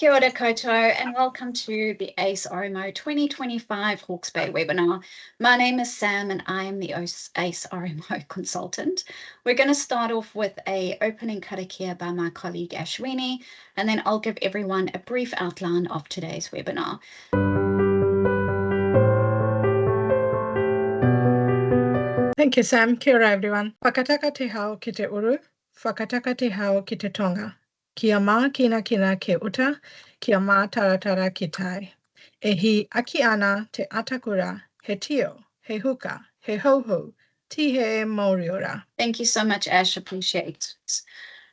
Kia ora koutou and welcome to the ACE RMO 2025 Hawke's Bay webinar. My name is Sam and I am the ACE RMO consultant. We're going to start off with an opening karakia by my colleague Ashwini, and then I'll give everyone a brief outline of today's webinar. Thank you, Sam. Kia ora, everyone. Whakataka te hao ki te uru, whakataka te hao ki te tonga. Kia mā kina ke uta, kia mā taratara ki tai. E hi aki ana te atakura, he tio, he huka, he hoho, tihe e moriora. Thank you so much, Ash. Appreciate it.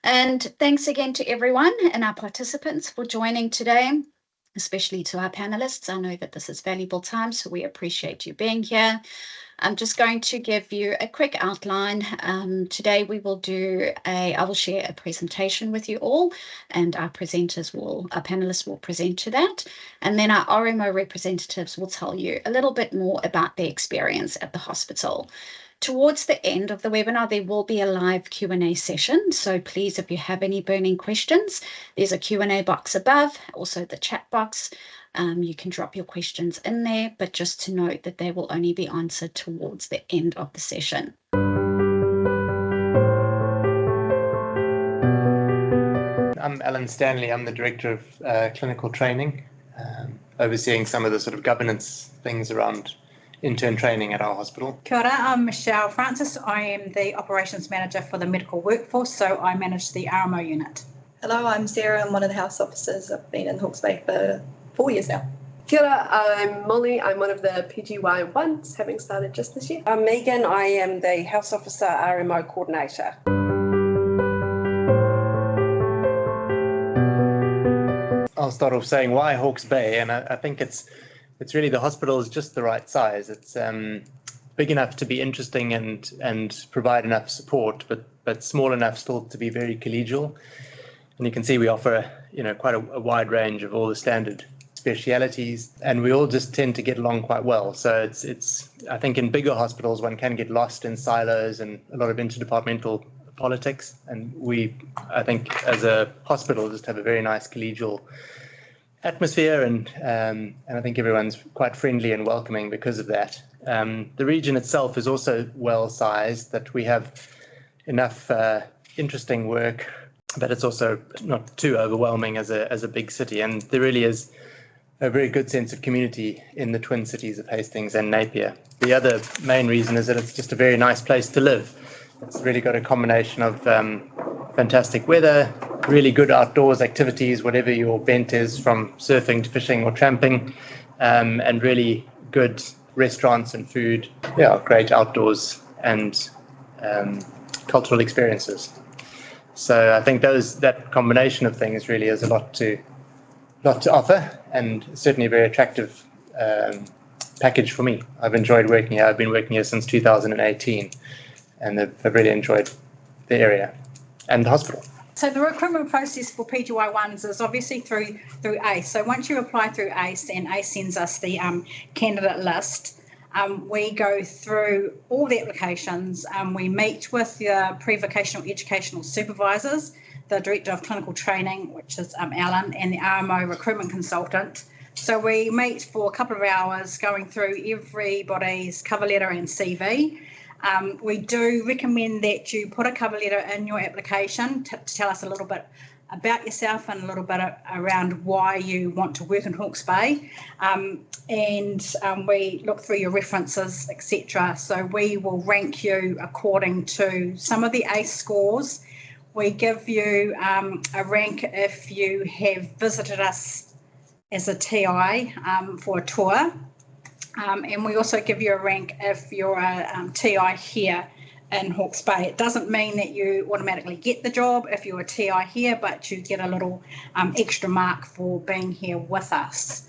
And thanks again to everyone and our participants for joining today, especially to our panelists. I know that this is valuable time, so we appreciate you being here. I'm just going to give you a quick outline. Today I will share a presentation with you all, and our panelists will present to that. And then our RMO representatives will tell you a little bit more about their experience at the hospital. Towards the end of the webinar, there will be a live Q&A session. So please, if you have any burning questions, there's a Q&A box above, also the chat box. You can drop your questions in there, but just to note that they will only be answered towards the end of the session. I'm Alan Stanley. I'm the Director of Clinical Training, overseeing some of the sort of governance things around intern training at our hospital. Kia ora, I'm Michelle Francis. I am the Operations Manager for the Medical Workforce, so I manage the RMO unit. Hello, I'm Sarah. I'm one of the house officers. I've been in Hawke's Bay for 4 years now. Kia ora, I'm Molly. I'm one of the PGY1s, having started just this year. I'm Megan. I am the House Officer RMO Coordinator. I'll start off saying why Hawke's Bay, and I think it's really the hospital is just the right size. It's big enough to be interesting and provide enough support, but small enough still to be very collegial. And you can see we offer quite a wide range of all the standard specialities, and we all just tend to get along quite well. So it's I think in bigger hospitals one can get lost in silos and a lot of interdepartmental politics, and I think as a hospital just have a very nice collegial atmosphere, and I think everyone's quite friendly and welcoming because of that. The region itself is also well sized, that we have enough interesting work, but it's also not too overwhelming as a big city, and there really is a very good sense of community in the twin cities of Hastings and Napier. The other main reason is that it's just a very nice place to live. It's really got a combination of fantastic weather, really good outdoors activities, whatever your bent is, from surfing to fishing or tramping, and really good restaurants and food. Yeah, great outdoors and cultural experiences. So I think that combination of things really is a lot to offer, and certainly a very attractive package for me. I've enjoyed working here. I've been working here since 2018, and I've really enjoyed the area and the hospital. So the recruitment process for PGY1s is obviously through ACE. So once you apply through ACE, and ACE sends us the candidate list, we go through all the applications. We meet with the pre-vocational educational supervisors, the Director of Clinical Training, which is Alan, and the RMO recruitment consultant. So we meet for a couple of hours going through everybody's cover letter and CV. We do recommend that you put a cover letter in your application to tell us a little bit about yourself and a little bit around why you want to work in Hawke's Bay. And we look through your references, etc. So we will rank you according to some of the ACE scores. We give you a rank if you have visited us as a TI for a tour. And we also give you a rank if you're a TI here in Hawke's Bay. It doesn't mean that you automatically get the job if you're a TI here, but you get a little extra mark for being here with us.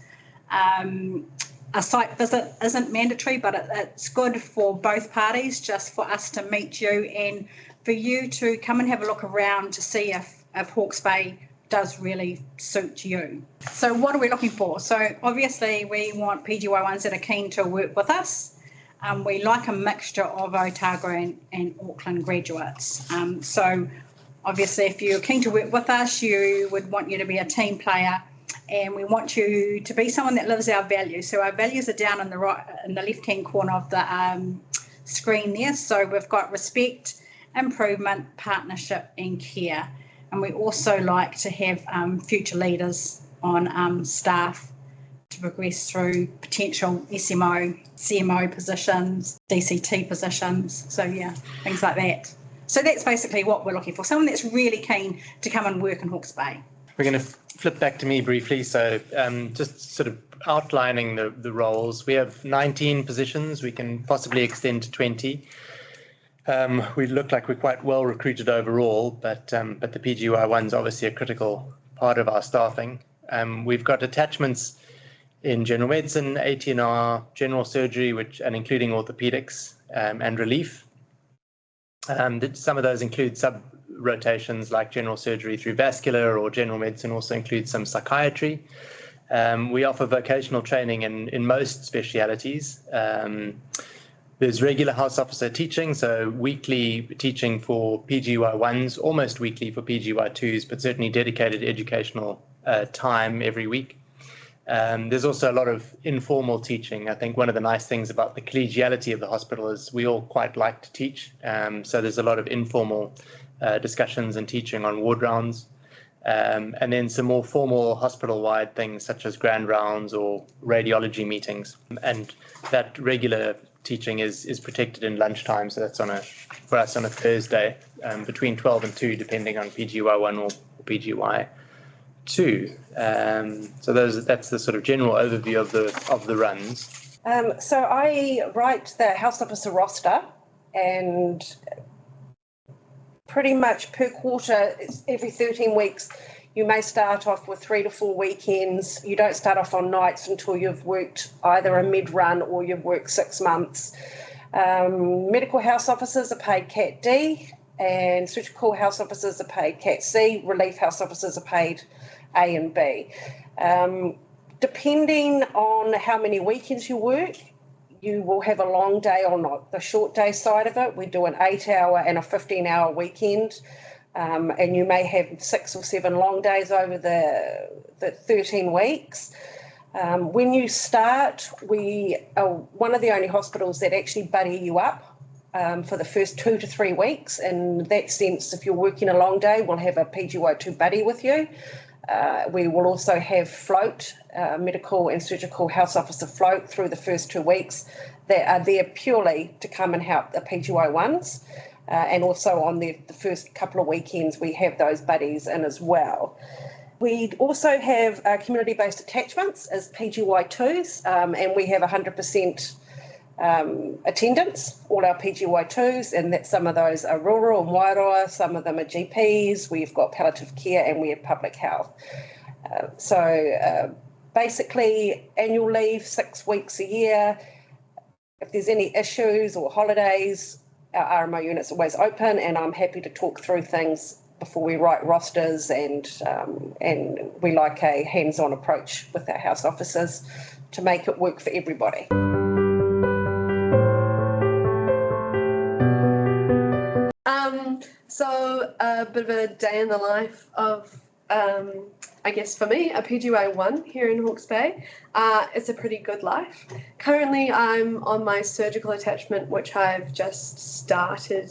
A site visit isn't mandatory, but it's good for both parties, just for us to meet you and for you to come and have a look around to see if Hawke's Bay does really suit you. So what are we looking for? So obviously we want PGY1s that are keen to work with us. We like a mixture of Otago and Auckland graduates. So obviously if you're keen to work with us, you would want you to be a team player and we want you to be someone that lives our values. So our values are down in the left-hand corner of the screen there. So we've got respect, improvement, partnership, and care. And we also like to have future leaders on staff to progress through potential SMO, CMO positions, DCT positions. So yeah, things like that. So that's basically what we're looking for, someone that's really keen to come and work in Hawke's Bay. We're going to flip back to me briefly. So just sort of outlining the roles. We have 19 positions. We can possibly extend to 20. We look like we're quite well recruited overall, but the PGY one's obviously a critical part of our staffing. We've got attachments in general medicine, AT&R, general surgery, and including orthopedics and relief. Some of those include sub-rotations like general surgery through vascular, or general medicine also includes some psychiatry. We offer vocational training in most specialities. There's regular house officer teaching, so weekly teaching for PGY1s, almost weekly for PGY2s, but certainly dedicated educational time every week. There's also a lot of informal teaching. I think one of the nice things about the collegiality of the hospital is we all quite like to teach. So there's a lot of informal discussions and teaching on ward rounds. And then some more formal hospital-wide things such as grand rounds or radiology meetings. And that regular teaching is protected in lunchtime. So that's for us on a Thursday between 12 and 2, depending on PGY1 or PGY2. So that's the sort of general overview of the runs. So I write the house officer roster, and pretty much per quarter, it's every 13 weeks, you may start off with 3 to 4 weekends. You don't start off on nights until you've worked either a mid-run or you've worked 6 months. Medical house officers are paid Cat D, and surgical house officers are paid Cat C. Relief house officers are paid A and B. Depending on how many weekends you work, you will have a long day or not. The short day side of it, we do an 8-hour and a 15-hour weekend, and you may have 6 or 7 long days over the 13 weeks. When you start, we are one of the only hospitals that actually buddy you up for the first 2 to 3 weeks. In that sense, if you're working a long day, we'll have a PGY2 buddy with you. We will also have float, medical and surgical house officer float through the first 2 weeks that are there purely to come and help the PGY1s. And also on the first couple of weekends, we have those buddies in as well. We also have community-based attachments as PGY2s, and we have 100% attendance, all our PGY2s, and that some of those are rural and Wairoa, some of them are GPs, we've got palliative care, and we have public health. So basically annual leave, 6 weeks a year. If there's any issues or holidays, our RMO unit's always open, and I'm happy to talk through things before we write rosters, and we like a hands-on approach with our house officers to make it work for everybody. So a bit of a day in the life of, I guess for me, a PGY1 here in Hawke's Bay. It's a pretty good life. Currently, I'm on my surgical attachment, which I've just started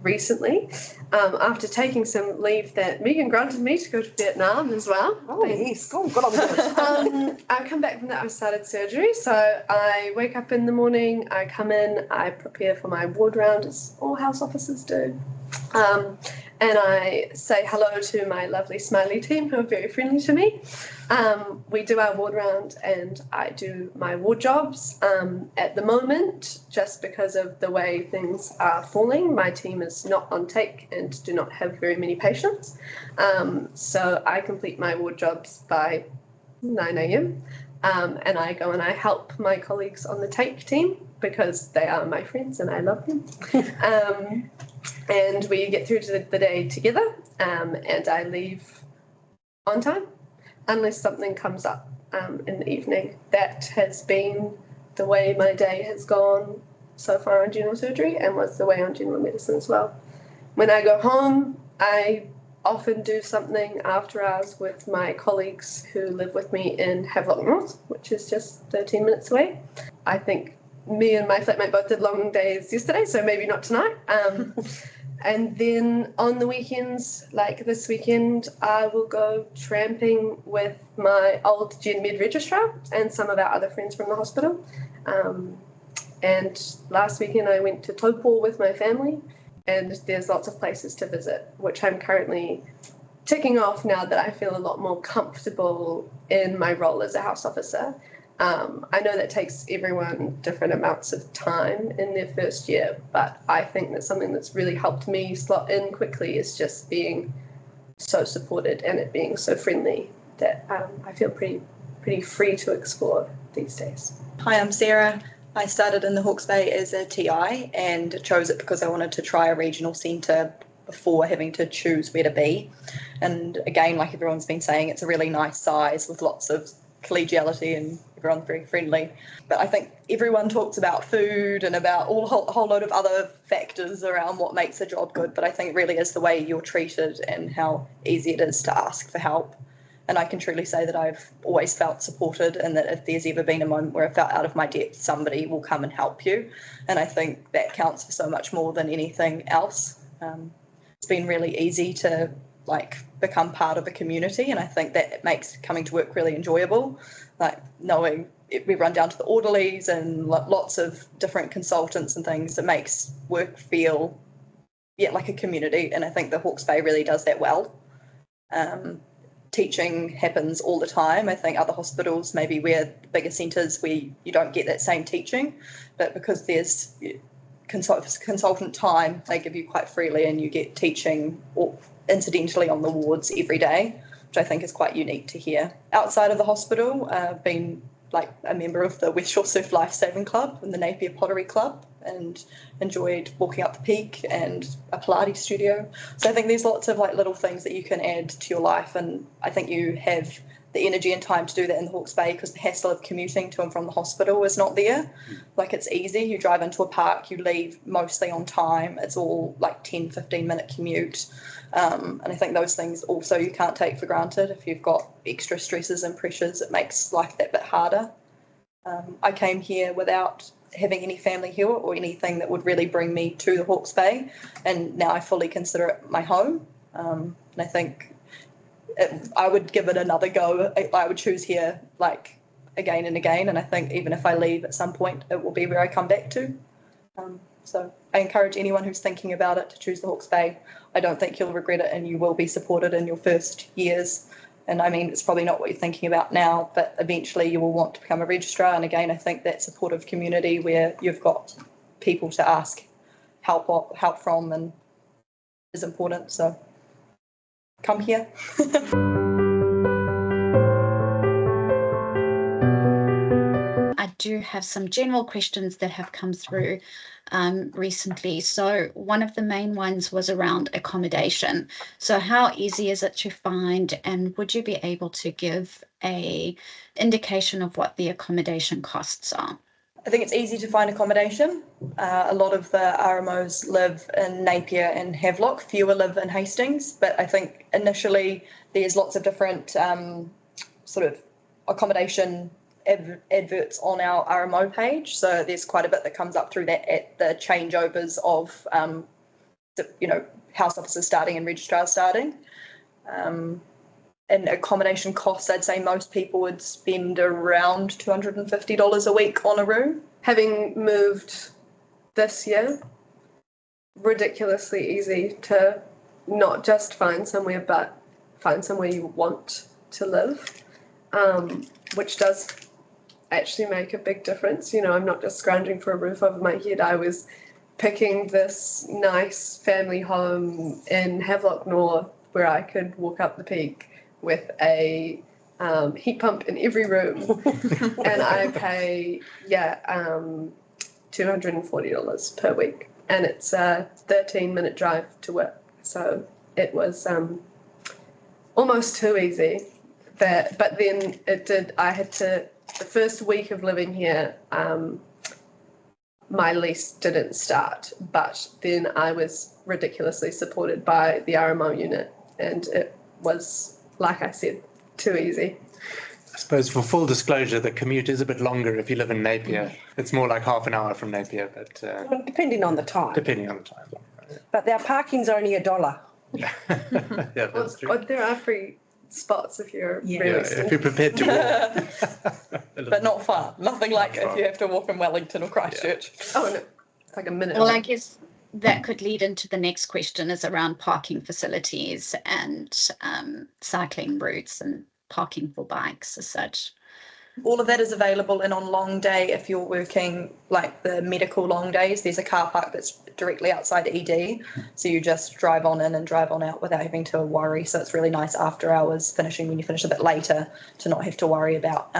recently, after taking some leave that Megan granted me to go to Vietnam as well. Oh, yes. Oh, good on you. I come back from that, I've started surgery. So I wake up in the morning, I come in, I prepare for my ward round, as all house officers do. And I say hello to my lovely smiley team who are very friendly to me. We do our ward round and I do my ward jobs. At the moment, just because of the way things are falling, my team is not on take and do not have very many patients. So I complete my ward jobs by 9 a.m. And I go and I help my colleagues on the take team because they are my friends and I love them. And we get through to the day together, and I leave on time unless something comes up in the evening. That has been the way my day has gone so far on general surgery and was the way on general medicine as well. When I go home, I often do something after hours with my colleagues who live with me in Havelock North, which is just 13 minutes away. I think me and my flatmate both did long days yesterday, so maybe not tonight. And then on the weekends, like this weekend, I will go tramping with my old Gen Med registrar and some of our other friends from the hospital. And last weekend I went to Taupō with my family, and there's lots of places to visit, which I'm currently ticking off now that I feel a lot more comfortable in my role as a house officer. I know that takes everyone different amounts of time in their first year, but I think that something that's really helped me slot in quickly is just being so supported and it being so friendly that I feel pretty free to explore these days. Hi, I'm Sarah. I started in the Hawke's Bay as a TI and chose it because I wanted to try a regional centre before having to choose where to be. And again, like everyone's been saying, it's a really nice size with lots of collegiality and everyone's very friendly. But I think everyone talks about food and about a whole load of other factors around what makes a job good, but I think it really is the way you're treated and how easy it is to ask for help. And I can truly say that I've always felt supported, and that if there's ever been a moment where I felt out of my depth, somebody will come and help you. And I think that counts for so much more than anything else. It's been really easy to become part of a community, and I think that makes coming to work really enjoyable. Like knowing we run down to the orderlies and lots of different consultants and things, it makes work feel like a community, and I think the Hawke's Bay really does that well. Teaching happens all the time. I think other hospitals, maybe we're bigger centres where you don't get that same teaching, but because there's consultant time, they give you quite freely, and you get teaching incidentally on the wards every day, which I think is quite unique to here. Outside of the hospital, I've been a member of the West Shore Surf Lifesaving Club and the Napier Pottery Club, and enjoyed walking up the peak and a Pilates studio. So I think there's lots of little things that you can add to your life, and I think you have the energy and time to do that in the Hawke's Bay because the hassle of commuting to and from the hospital is not there. It's easy. You drive into a park, you leave mostly on time. It's all 10-15 minute commute. And I think those things also you can't take for granted. If you've got extra stresses and pressures, it makes life that bit harder. I came here without having any family here or anything that would really bring me to the Hawke's Bay, and now I fully consider it my home. And I think I would give it another go. I would choose here again and again, and I think even if I leave at some point, it will be where I come back to. So I encourage anyone who's thinking about it to choose the Hawke's Bay. I don't think you'll regret it, and you will be supported in your first years. And I mean, it's probably not what you're thinking about now, but eventually you will want to become a registrar. And again, I think that supportive community where you've got people to ask help from and is important. So come here. I do have some general questions that have come through recently. So one of the main ones was around accommodation. So how easy is it to find, and would you be able to give a indication of what the accommodation costs are? I think it's easy to find accommodation. A lot of the RMOs live in Napier and Havelock, fewer live in Hastings, but I think initially there's lots of different sort of accommodation adverts on our RMO page, so there's quite a bit that comes up through that at the changeovers of house officers starting and registrars starting. And accommodation costs, I'd say most people would spend around $250 a week on a room. Having moved this year, ridiculously easy to not just find somewhere, but find somewhere you want to live, which does actually make a big difference. I'm not just scrounging for a roof over my head. I was picking this nice family home in Havelock North where I could walk up the peak with a heat pump in every room, and I pay $240 per week, and it's a 13-minute drive to work. So it was almost too easy. But then the first week of living here, my lease didn't start, but then I was ridiculously supported by the RMO unit and it was, like I said, too easy. I suppose for full disclosure, the commute is a bit longer if you live in Napier. It's more like half an hour from Napier, but Depending on the time. depending on the time. But our parking's only $1. Yeah, yeah, that's true. Well, there are free spots if you're Yeah. really Yeah, small. if you're prepared to walk. But not far. Nothing like Not far. if you have to walk in Wellington or Christchurch. Oh no, it's like a minute. Well, I guess that could lead into the next question is around parking facilities and cycling routes and parking for bikes as such. All of that is available, and on long day, if you're working like the medical long days, there's a car park that's directly outside ED. So you just drive on in and drive on out without having to worry. So it's really nice after hours finishing when you finish a bit later to not have to worry about,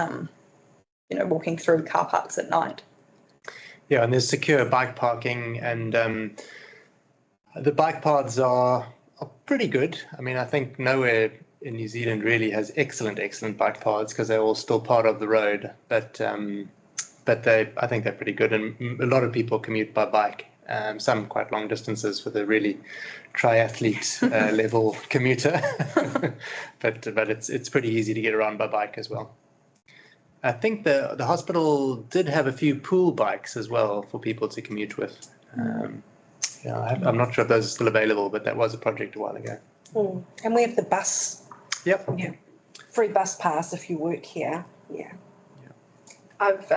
walking through car parks at night. Yeah, and there's secure bike parking, and the bike paths are pretty good. I mean, I think nowhere in New Zealand really has excellent bike paths because they're all still part of the road. But I think they're pretty good, and a lot of people commute by bike. Some quite long distances for the really triathlete level commuter, but it's pretty easy to get around by bike as well. I think the hospital did have a few pool bikes as well for people to commute with. I'm not sure if those are still available, but that was a project a while ago. And we have the bus. Yep. Yeah. Free bus pass if you work here. Yeah. I've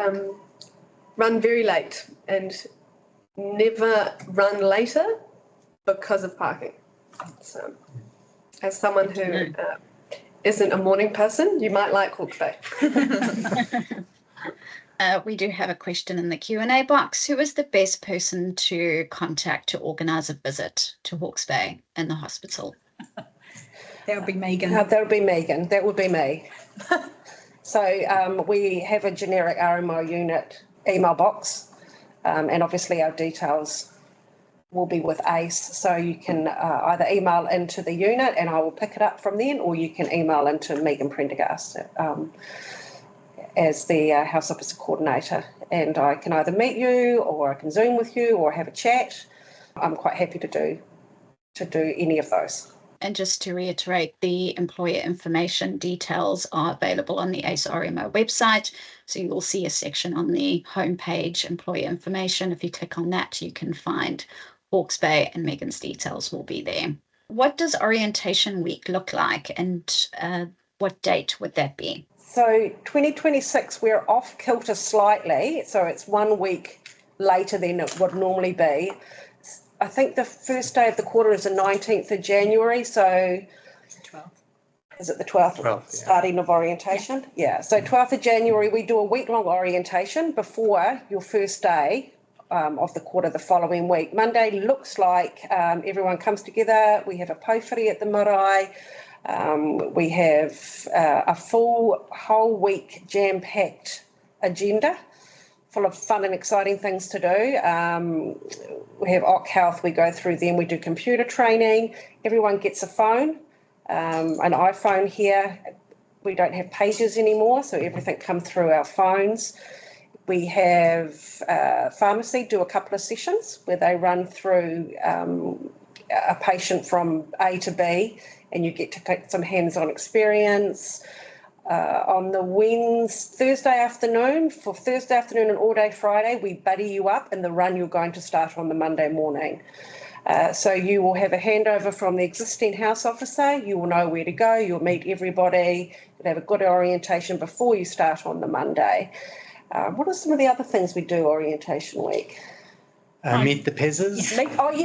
run very late and never run later because of parking. So, as someone who isn't a morning person, you might like Hawke's Bay. We do have a question in the Q&A box. Who is the best person to contact to organise a visit to Hawke's Bay in the hospital? That would be Megan. That would be Megan. That would be me. So we have a generic RMO unit email box, and obviously our details will be with ACE. So you can either email into the unit and I will pick it up from then, or you can email into Megan Prendergast as the house officer coordinator, and I can either meet you or I can Zoom with you or have a chat. I'm quite happy to do any of those. And just to reiterate, the employer information details are available on the ACE RMO website. So you will see a section on the homepage, employer information. If you click on that, you can find Hawke's Bay and Megan's details will be there. What does orientation week look like, and what date would that be? So 2026, we're off kilter slightly. So it's 1 week later than it would normally be. I think the first day of the quarter is the 19th of January. So 12th. Is it the 12th? 12th, yeah. Starting of orientation? Yeah. So 12th of January, we do a week-long orientation before your first day of the quarter the following week. Monday looks like everyone comes together. We have a pauwhiri at the marae. We have a full whole week jam-packed agenda full of fun and exciting things to do. We have OC Health, we go through them, we do computer training. Everyone gets a phone, an iPhone here. We don't have pages anymore, so everything comes through our phones. We have pharmacy do a couple of sessions where they run through a patient from A to B, and you get to get some hands-on experience. On the Thursday afternoon and all day Friday, we buddy you up in the run you're going to start on the Monday morning. So you will have a handover from the existing house officer. You will know where to go. You'll meet everybody. You'll have a good orientation before you start on the Monday. What are some of the other things we do orientation week? Meet the pezzers.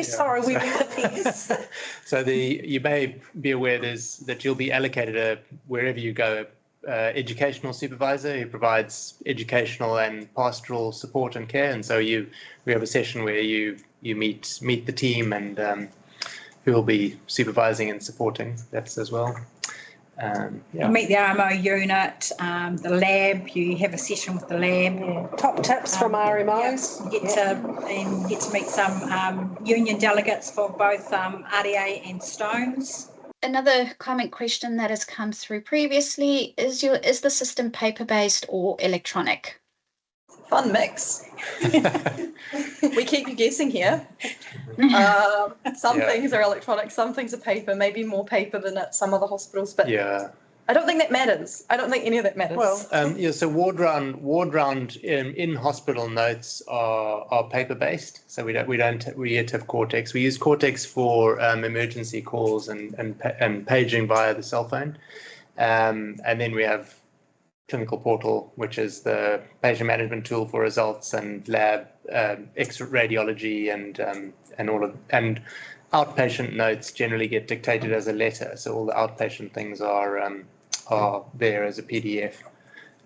Sorry, we meet the pezzers. So you may be aware that you'll be allocated wherever you go, educational supervisor who provides educational and pastoral support and care, and so we have a session where you meet the team and who will be supervising and supporting that as well. You meet the RMO unit, the lab. You have a session with the lab. Yeah. Top tips from RMOs. You get to meet some union delegates for both RDA and Stones. Another comment question that has come through previously is the system paper-based or electronic? Fun mix. We keep you guessing here. Some Yeah. things are electronic, some things are paper, maybe more paper than at some other hospitals, but Yeah. I don't think that matters. I don't think any of that matters. Well, yeah. So ward round in hospital notes are paper based. So we yet have Cortex. We use Cortex for emergency calls and paging via the cell phone, and then we have Clinical Portal, which is the patient management tool for results and lab X-ray radiology and all of and outpatient notes generally get dictated as a letter. So all the outpatient things are there as a PDF,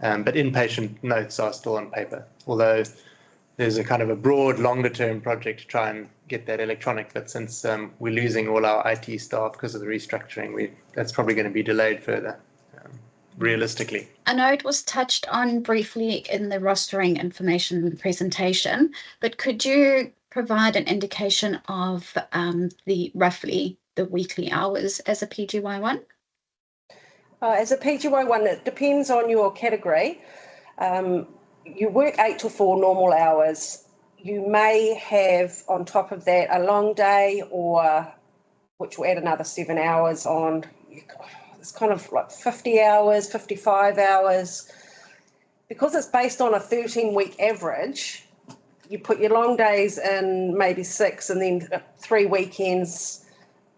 but inpatient notes are still on paper. Although there's a kind of a broad, longer-term project to try and get that electronic. But since we're losing all our IT staff because of the restructuring, that's probably going to be delayed further. Realistically. I know it was touched on briefly in the rostering information presentation, but could you provide an indication of roughly the weekly hours as a PGY1? As a PGY1, it depends on your category. You work 8 to 4 normal hours. You may have on top of that a long day, which will add another 7 hours on. It's kind of like 50 hours, 55 hours. Because it's based on a 13-week average, you put your long days in maybe 6 and then 3 weekends.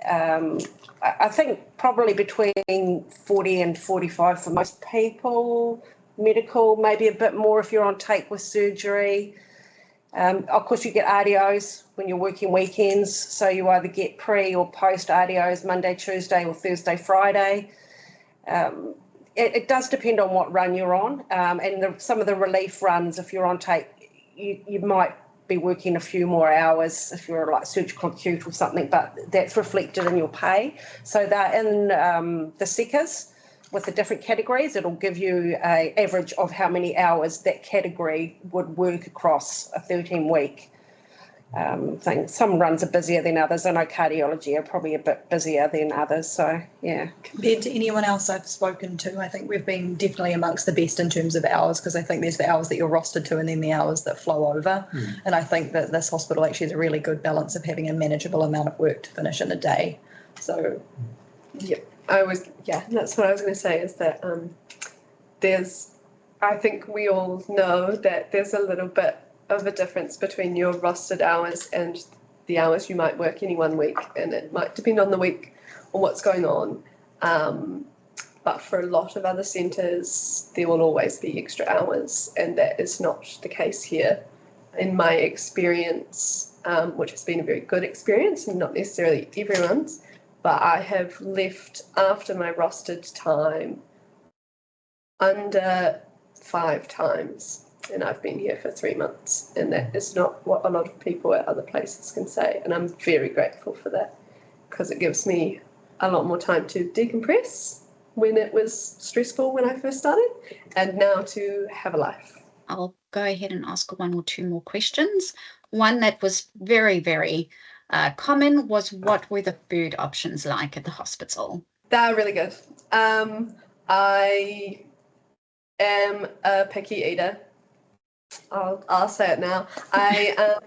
I think probably between 40 and 45 for most people. Medical, maybe a bit more if you're on tape with surgery. Of course, you get RDOs when you're working weekends, so you either get pre or post RDOs Monday, Tuesday, or Thursday, Friday. It does depend on what run you're on, and some of the relief runs, if you're on tape, you might be working a few more hours if you're like surgical acute or something, but that's reflected in your pay. So they're in the SECAs with the different categories. It'll give you an average of how many hours that category would work across a 13-week thing. Some runs are busier than others. I know cardiology are probably a bit busier than others. So, yeah. Compared to anyone else I've spoken to, I think we've been definitely amongst the best in terms of hours, because I think there's the hours that you're rostered to and then the hours that flow over. And I think that this hospital actually has a really good balance of having a manageable amount of work to finish in a day. So, Yep. That's what I was going to say, is that I think we all know that there's a little bit of a difference between your rostered hours and the hours you might work any one week, and it might depend on the week or what's going on. But for a lot of other centres, there will always be extra hours, and that is not the case here. In my experience, which has been a very good experience, and not necessarily everyone's, but I have left after my rostered time under 5 times, and I've been here for 3 months, and that is not what a lot of people at other places can say, and I'm very grateful for that, because it gives me a lot more time to decompress when it was stressful when I first started, and now to have a life. I'll go ahead and ask 1 or 2 more questions. One that was very, very common was, what were the food options like at the hospital? They're really good. I am a picky eater. I'll say it now. I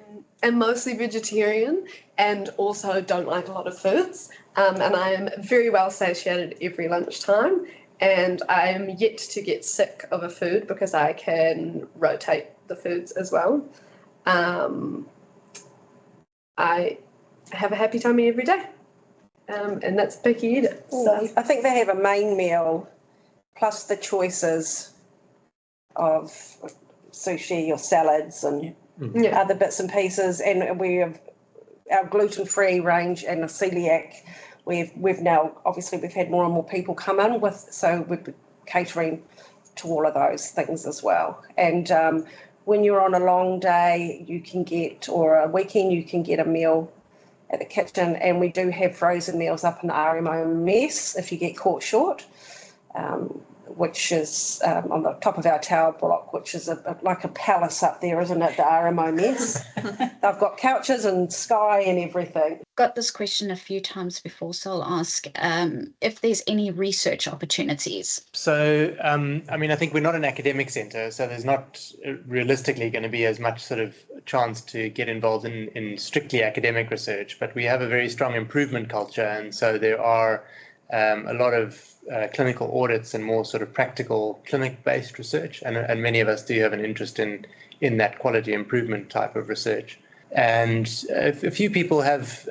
am mostly vegetarian and also don't like a lot of foods. And I am very well satiated every lunchtime. And I am yet to get sick of a food because I can rotate the foods as well. I have a happy tummy every day. And that's picky eater. So. I think they have a main meal plus the choices of sushi or salads and other bits and pieces, and we have our gluten-free range and a celiac. We've now, obviously we've had more and more people come in with, so we're catering to all of those things as well. And when you're on a long day, you can get, or a weekend, you can get a meal at the kitchen, and we do have frozen meals up in the RMO mess if you get caught short. which is on the top of our tower block, which is like a palace up there, isn't it? The RMO mess. They've got couches and sky and everything. Got this question a few times before, so I'll ask if there's any research opportunities. So, I mean, I think we're not an academic centre, so there's not realistically going to be as much sort of chance to get involved in strictly academic research, but we have a very strong improvement culture, and so there are a lot of clinical audits and more sort of practical clinic-based research, and many of us do have an interest in that quality improvement type of research. And a few people have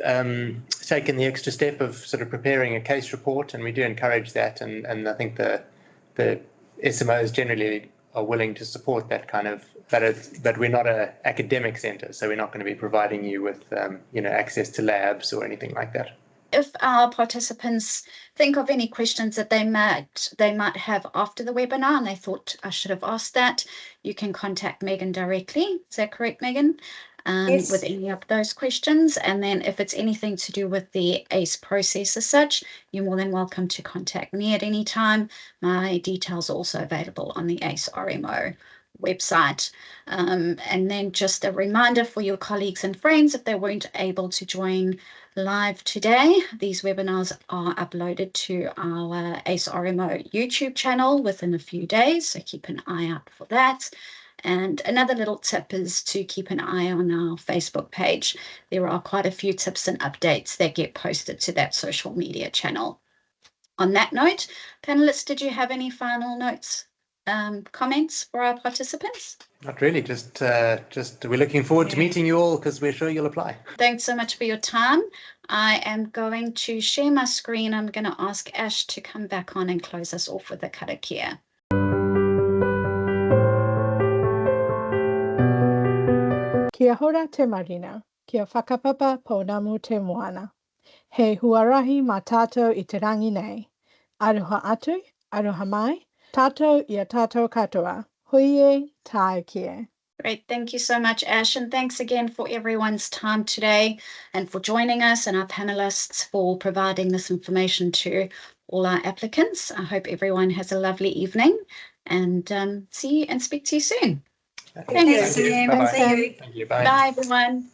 taken the extra step of sort of preparing a case report, and we do encourage that. And I think the SMOs generally are willing to support that kind of. But we're not an academic centre, so we're not going to be providing you with access to labs or anything like that. If our participants think of any questions that they might have after the webinar and they thought I should have asked that, you can contact Megan directly. Is that correct, Megan? Yes. With any of those questions. And then if it's anything to do with the ACE process as such, you're more than welcome to contact me at any time. My details are also available on the ACE RMO website. And then just a reminder for your colleagues and friends, if they weren't able to join live today, these webinars are uploaded to our ACE RMO YouTube channel within a few days, so keep an eye out for that. And another little tip is to keep an eye on our Facebook page. There are quite a few tips and updates that get posted to that social media channel. On that note, panelists, did you have any final notes, comments for our participants? Not really, just we're looking forward to meeting you all because we're sure you'll apply. Thanks so much for your time. I am going to share my screen. I'm going to ask Ash to come back on and close us off with a karakia. Kia hora te marina, kia whakapapa pounamu te moana. He huarahi mā tātou I te rangi nei. Aroha atu, aroha mai, tātou ia tātou katoa. Huie tae kie. Great. Thank you so much, Ash. And thanks again for everyone's time today and for joining us and our panelists for providing this information to all our applicants. I hope everyone has a lovely evening and see you and speak to you soon. Thank you. Thanks, Sam. Bye-bye. See you. Thank you. Bye. Bye, everyone.